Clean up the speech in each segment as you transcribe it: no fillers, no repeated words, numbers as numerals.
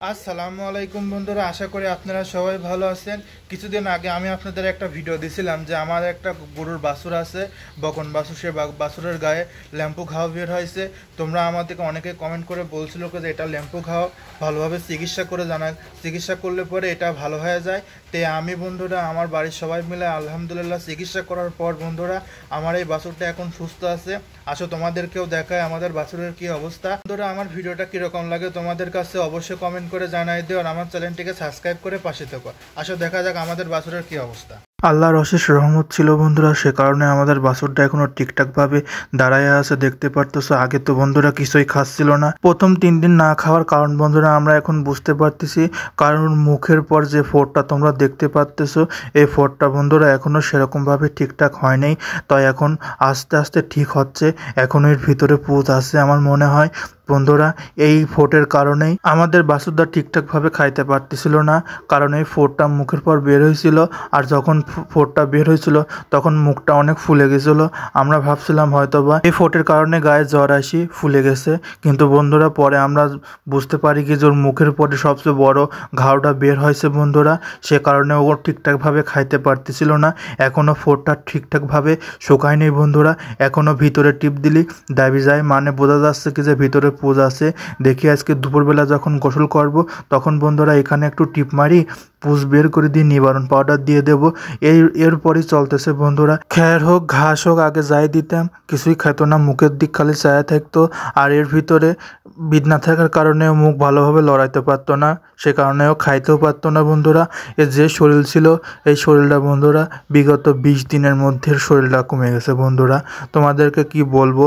আসসালামু আলাইকুম বন্ধুরা, আশা করি আপনারা সবাই ভালো আছেন। কিছুদিন আগে আমি আপনাদের একটা ভিডিও দিছিলাম যে আমার একটা গরুর বাছুর আছে, বকন বাছুর। সে বাছুরের গায়ে ল্যাম্পু ঘাও বের হয়েছে। তোমরা আমাদেরকে অনেকে কমেন্ট করে বলছিল যে এটা ল্যাম্পু ঘাও, ভালোভাবে চিকিৎসা করে জানায়, চিকিৎসা করলে পরে এটা ভালো হয়ে যায়। তে আমি বন্ধুরা আমার বাড়ির সবাই মিলে আলহামদুলিল্লাহ চিকিৎসা করার পর বন্ধুরা আমার এই বাছুরটা এখন সুস্থ আছে। আসো তোমাদেরকেও দেখায় আমাদের বাছুরের কি অবস্থা। বন্ধুরা আমার ভিডিওটা কীরকম লাগে তোমাদের কাছে অবশ্যই কমেন্ট করে জানাই দিও, আর আমার চ্যানেলটিকে সাবস্ক্রাইব করে পাশে থেকো। আসো দেখা যাক আমাদের বাছুরের কি অবস্থা। আল্লাহর অশেষ রহমত ছিল বন্ধুরা, সে কারণে আমাদের বাছুরটা এখনো ঠিকঠাক ভাবে দাঁড়ায় আছে, দেখতে পারতেছো। আগে তো বন্ধুরা কিছুই খাচ্ছিল না, প্রথম 3 দিন না খাওয়ার কারণ বন্ধুরা আমরা এখন বুঝতে পারতেছি। কারণ মুখের পর যে ফোঁটটা তোমরা দেখতে পারতেছো, এই ফোঁটটা বন্ধুরা এখনো সেরকম ভাবে ঠিকঠাক হয় নাই। তাই এখন আস্তে আস্তে ঠিক হচ্ছে। এখন এর ভিতরে পুঁজ আছে আমার মনে হয় বন্ধুরা। এই ফোঁটের কারণেই আমাদের বাছুরদা ঠিকঠাকভাবে খাইতে পারতেছিল না, কারণ এই ফোঁটটা মুখের পর বের হয়েছিল। আর যখন ফোঁটটা বের হয়েছিল তখন মুখটা অনেক ফুলে গেছিল। আমরা ভাবছিলাম হয়তোবা এই ফোঁটের কারণে গায়ে জ্বর আসি ফুলে গেছে, কিন্তু বন্ধুরা পরে আমরা বুঝতে পারি কি যে ওর মুখের পরে সবচেয়ে বড় ঘাওটা বের হয়েছে বন্ধুরা। সে কারণে ও ঠিকঠাকভাবে খাইতে পারতেছিল না। এখনও ফোঁটটা ঠিকঠাকভাবে শুকায়নি বন্ধুরা, এখনও ভিতরে টিপ দিলি দাবি যায়, মানে বোঝা যাচ্ছে কি যে ভিতরে পুঁজ আছে। দেখি আজকে দুপুরবেলা যখন গোসল করব তখন বন্ধুরা এখানে একটু টিপ মারি, পুঁজ বের করে দিয়ে নিবারণ পাউডার দিয়ে দেব। এরপরই চলতেছে বন্ধুরা। খ্যার হোক ঘাস হোক আগে যাই দিতাম, কিছুই খেত না, মুখের দিক খালি চায়া থাকতো। আর এর ভিতরে বিদ না থাকার কারণেও মুখ ভালোভাবে লড়াইতে পারতো না, সে কারণেও খাইতেও পারতো না বন্ধুরা। এর যে শরীর ছিল এই শরীরটা বন্ধুরা বিগত 20 দিনের মধ্যে শরীরটা কমে গেছে বন্ধুরা। তোমাদেরকে কি বলবো,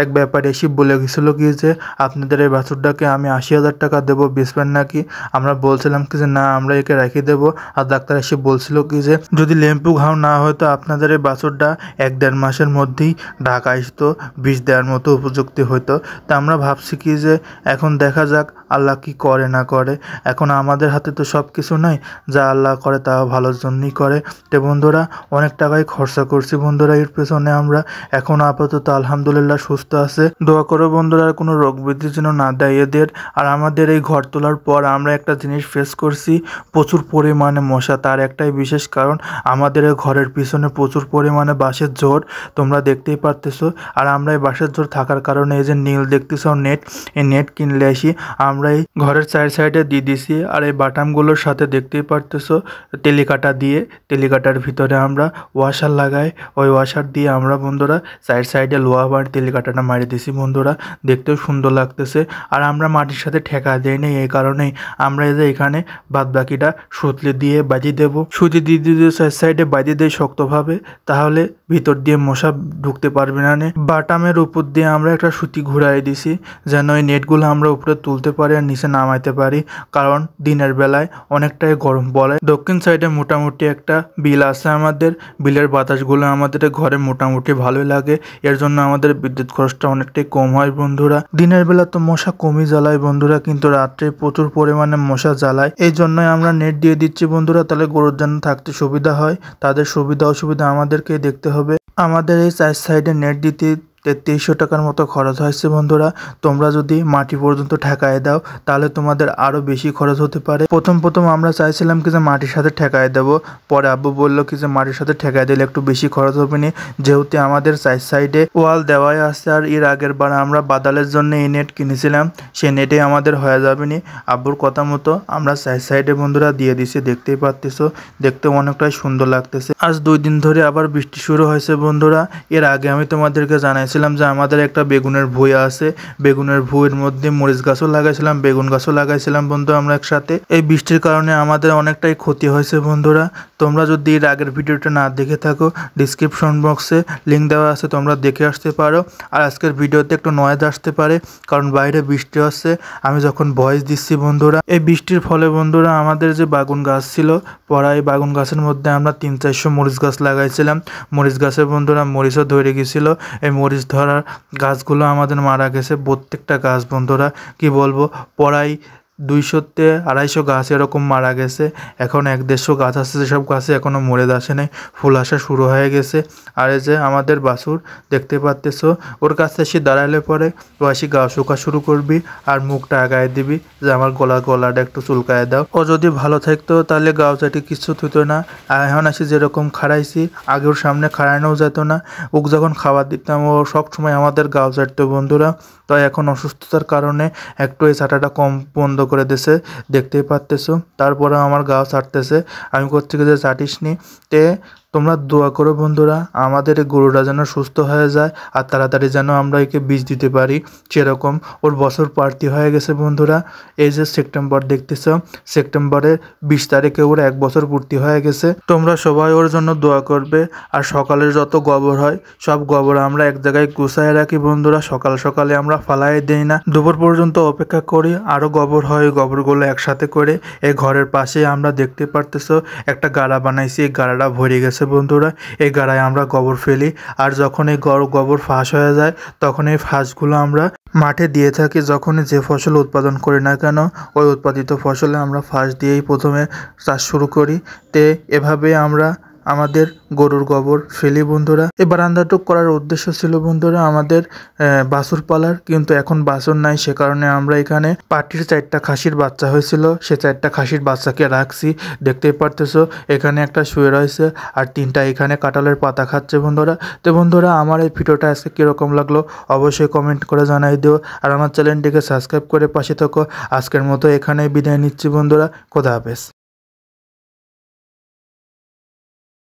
এক ব্যাপারে এসে বলে গেছিল কি যে আপনাদের এই বাছুরটাকে আমি 80,000 টাকা দেবো, বেচবেন নাকি? আমরা বলছিলাম কি যে না, আমরা একে রেখে দেবো। আর ডাক্তার এসে বলছিল কি যে যদি ল্যাম্পু ঘাও না হয় তো আপনাদের এই বাছুরটা 1-1.5 মাসের মধ্যেই ঢাকা আসতো, বীজ দেওয়ার মতো উপযুক্ত হতো। তা আমরা ভাবছি কি যে এখন দেখা যাক আল্লাহ কি করে না করে। এখন আমাদের হাতে তো সব কিছু নাই, যা আল্লাহ করে তা ভালোর জন্যই করে। তো বন্ধুরা অনেক টাকাই খরচা করছি বন্ধুরা এর পেছনে। আমরা এখন আপাতত আলহামদুলিল্লাহ সুস্থ আছে। দোয়া করো বন্ধুরা কোনো রোগ ব্যাধি যেন না দেয় এদের। আর আমাদের এই ঘর তোলার পর আমরা একটা জিনিস ফেস করছি, প্রচুর পরিমাণে মশা। তার একটাই বিশেষ কারণ, আমাদের এই ঘরের পিছনে প্রচুর পরিমাণে বাঁশের ঝোড়, তোমরা দেখতেই পারতেছো। আর আমরা এই বাঁশের ঝোড় থাকার কারণে এই যে নীল দেখতেছো নেট, এই নেট কিনলে আসি আমরা এই ঘরের সাইডে দিয়ে দিছি। আর এই বাটামগুলোর সাথে দেখতেই পারতেছো তেলিকাটা দিয়ে, তেলিকাটার ভিতরে আমরা ওয়াশার লাগাই, ওই ওয়াশার দিয়ে আমরা বন্ধুরা সাইডে লোহা বার তেলিকাটাটা মারি দিছি বন্ধুরা, দেখতেও সুন্দর লাগতেছে। আর আমরা মাটির সাথে ঠেকা দেই না, এই কারণেই আমরা এই যে এখানে বাদ বাকিটা সুতলি দিয়ে বাজিয়ে দেবো, সুতি দিয়ে দিয়ে সাইডে বাজিয়ে দেয় শক্তভাবে, তাহলে ভিতর দিয়ে মশা ঢুকতে পারবে না। বাটামের উপর দিয়ে আমরা একটা সুতি ঘুরাই দিছি যেন এই নেটগুলো আমরা উপরে তুলতে পারি আর নিচে নামাইতে পারি, কারণ দিনের বেলায় অনেকটাই গরম পড়ে। দক্ষিণ সাইডে মোটামুটি একটা বিল আছে আমাদের, বিলের বাতাসগুলো আমাদের ঘরে মোটামুটি ভালোই লাগে। এর জন্য আমাদের বিদ্যুৎ খরচটা অনেকটাই কম হয় বন্ধুরা। দিনের বেলা তো মশা কমই জ্বালায় বন্ধুরা, কিন্তু রাত্রে প্রচুর পরিমাণে মশা জ্বালায়। এই জন্যই আমরা নেট দিয়ে দিচ্ছি বন্ধুরা, তাহলে গরুর জন্য থাকতে সুবিধা হয়। তাদের সুবিধা অসুবিধা আমাদেরকেই দেখতে হবে। আমাদের এই 4 সাইডে নেট দিতে 3300 টাকার মতো খরচ হয়েছে বন্ধুরা। তোমরা যদি মাটি পর্যন্ত ঠেকায় দাও তাহলে তোমাদের আরও বেশি খরচ হতে পারে। প্রথম আমরা চাইছিলাম কি যে মাটির সাথে ঠেকায় দেবো, পরে আব্বু বললো কি যে মাটির সাথে ঠেকায় দিলে একটু বেশি খরচ হবে না, যেহেতু আমাদের 4 সাইডে ওয়াল দেওয়াই আছে। আর এর আগের বার আমরা বাদালের জন্য এই নেট কিনেছিলাম, সে নেটে আমাদের হয়ে যাবে না। আব্বুর কথা মতো আমরা 4 সাইডে বন্ধুরা দিয়ে দিছি, দেখতেই পারতেছো, দেখতে অনেকটাই সুন্দর লাগতেছে। আজ 2 দিন ধরে আবার বৃষ্টি শুরু হয়েছে বন্ধুরা। এর আগে আমি তোমাদেরকে জানাইছিলাম যে আমাদের একটা বেগুনের ভুঁই আছে, বেগুনের ভুঁইয়ের মধ্যে মরিচ গাছও লাগাইছিলাম, বেগুন গাছও লাগাইছিলাম বন্ধু আমরা একসাথে। এই বৃষ্টির কারণে আমাদের অনেকটাই ক্ষতি হয়েছে বন্ধুরা। তোমরা যদি এর আগের ভিডিওটা না দেখে থাকো ডিসক্রিপশন বক্সে লিঙ্ক দেওয়া আছে, তোমরা দেখে আসতে পারো। আর আজকের ভিডিওতে একটু নয়েজ আসতে পারে কারণ বাইরে বৃষ্টি হচ্ছে, আমি যখন ভয়েস দিচ্ছি বন্ধুরা। এই বৃষ্টির ফলে বন্ধুরা আমাদের যে বাগুন গাছ ছিল, পড়া এই বাগুন গাছের মধ্যে আমরা 300-400 মরিচ গাছ লাগাইছিলাম। মরিচ গাছে বন্ধুরা মরিচও ধরে গেছিল। এই মরিচ ধরার গাছগুলো আমাদের মারা গেছে প্রত্যেকটা গাছ বন্ধুরা। কি বলবো, পড়াই 200-250 গাছ এরকম মারা গেছে। এখন 100-150 গাছ আছে, যেসব গাছে এখনো মরে আসে নাই, ফুল আসা শুরু হয়ে গেছে। আর এই যে আমাদের বাছুর দেখতে পারতেছো, ওর কাছে এসে দাঁড়ালে পরে ও আসি গা শুকা শুরু করবি আর মুখটা আগায় দিবি যে আমার গলাটা একটু চুলকায় দাও। ও যদি ভালো থাকতো তাহলে গাও চাটি কিছু থুতো না। আর এখন আসি যেরকম খাড়াইছি, আগে ওর সামনে খাড়ানোও যেত না। ওকে যখন খাবার দিতাম ও সবসময় আমাদের গাও চাটতো বন্ধুরা। তো এখন অসুস্থতার কারণে একটু এই চাটাটা কম বন্ধ করে দিয়েছে, দেখতেই পারতেছো। তারপরে আমার গাও ছাড়তেছে, আমি করছি যে চাটিস নি। তে তোমরা দোয়া করো বন্ধুরা, আমাদের এই গরুটা যেন সুস্থ হয়ে যায় আর তাড়াতাড়ি যেন আমরা একে বীজ দিতে পারি। সেরকম ওর বছর প্রার্থী হয়ে গেছে বন্ধুরা। এই যে সেপ্টেম্বর দেখতেছ, সেপ্টেম্বরের 20 তারিখে ওর 1 বছর পূর্তি হয়ে গেছে। তোমরা সবাই ওর জন্য দোয়া করবে। আর সকালের যত গোবর হয় সব গোবর আমরা এক জায়গায় গুছায় রাখি বন্ধুরা, সকাল সকালে আমরা ফালাই দেই না, দুপুর পর্যন্ত অপেক্ষা করি আরও গোবর হয়। গোবরগুলো একসাথে করে এই ঘরের পাশে আমরা দেখতে পারতেছো একটা গাড়া বানাইছি, এই গাড়াটা ভরে গেছে বন্ধুরা। এই গাড়ায় আমরা গোবর ফেলি, আর যখন এই গোবর ফাঁস হয়ে যায় তখন এই ফাঁসগুলো আমরা মাঠে দিয়ে থাকি। যখন যে ফসল উৎপাদন করি না কেন, ওই উৎপাদিত ফসলে আমরা ফাঁস দিয়েই প্রথমে চাষ শুরু করি। তে এভাবে আমরা আমাদের গরুর গোবর ফেলি বন্ধুরা। এই বারান্দাটুক করার উদ্দেশ্য ছিল বন্ধুরা আমাদের বাছুর পালার, কিন্তু এখন বাছুর নাই, সে কারণে আমরা এখানে পাটির 4টা খাসির বাচ্চা হয়েছিল, সে 4টা খাসির বাচ্চাকে রাখছি। দেখতেই পারতেছো এখানে একটা শুয়ে রয়েছে আর 3টা এখানে কাঁঠালের পাতা খাচ্ছে বন্ধুরা। তো বন্ধুরা আমার এই ভিডিওটা আজকে কীরকম লাগলো অবশ্যই কমেন্ট করে জানাই দিও, আর আমার চ্যানেলটিকে সাবস্ক্রাইব করে পাশে থাকো। আজকের মতো এখানেই বিদায় নিচ্ছি বন্ধুরা, খোদা হাফেজ।